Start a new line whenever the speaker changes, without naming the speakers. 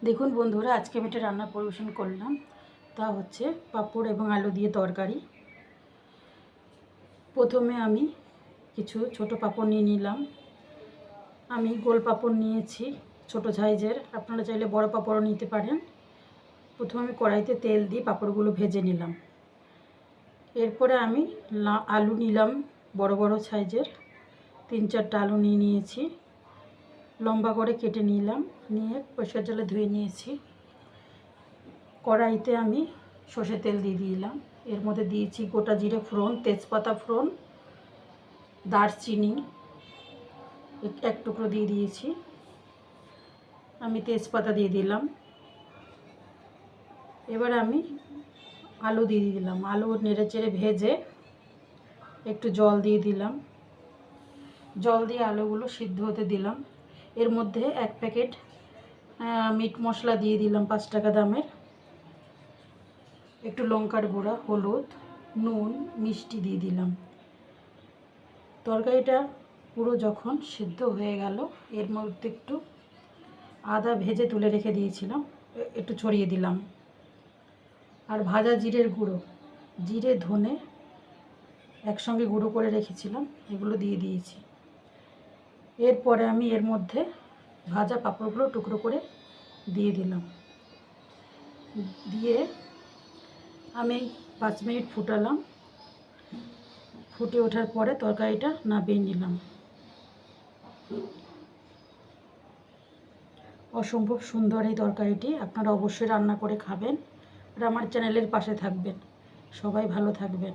দেখুন বন্ধুরা, আজকে আমি একটা রান্না পরিবেশন করলাম। তা হচ্ছে পাঁপড় এবং আলু দিয়ে তরকারি। প্রথমে আমি কিছু ছোট পাঁপড় নিয়ে নিলাম। আমি গোল পাঁপড় নিয়েছি ছোট সাইজের, আপনারা চাইলে বড় পাঁপড়ও নিতে পারেন। প্রথমে আমি কড়াইতে তেল দিয়ে পাঁপড়গুলো ভেজে নিলাম। এরপরে আমি আলু নিলাম বড় বড় সাইজের, 3-4টা আলু নিয়েছি, লম্বা করে কেটে নিলাম, নিয়ে পরিষ্কার জলে ধুয়ে নিয়েছি। কড়াইতে আমি সর্ষের তেল দিয়ে দিলাম। এর মধ্যে দিয়েছি গোটা জিরে ফোড়ন, তেজপাতা ফোড়ন, দারচিনি এক টুকরো দিয়ে দিয়েছি। আমি তেজপাতা দিয়ে দিলাম। এবার আমি আলু দিয়ে দিলাম। আলু নেড়ে চেড়ে ভেজে একটু জল দিয়ে দিলাম। জল দিয়ে আলুগুলো সিদ্ধ হতে দিলাম। এর মধ্যে 1 প্যাকেট মিট মশলা দিয়ে দিলাম 5 টাকা দামের। একটু লঙ্কার গুঁড়া, হলুদ, নুন, মিষ্টি দিয়ে দিলাম। তরকারিটা পুরো যখন সিদ্ধ হয়ে গেল, এর মধ্যে একটু আদা ভেজে তুলে রেখে দিয়েছিলাম, একটু ছড়িয়ে দিলাম। আর ভাজা জিরের গুঁড়ো, জিরে ধনে একসঙ্গে গুঁড়ো করে রেখেছিলাম, এগুলো দিয়ে দিয়েছি। এরপরে আমি এর মধ্যে ভাজা পাঁপড়গুলো টুকরো করে দিয়ে দিলাম। দিয়ে আমি 5 মিনিট ফুটালাম। ফুটে ওঠার পরে তরকারিটা নামিয়ে নিলাম। অসম্ভব সুন্দর এই তরকারিটি, আপনারা অবশ্যই রান্না করে খাবেন আর আমার চ্যানেলের পাশে থাকবেন। সবাই ভালো থাকবেন।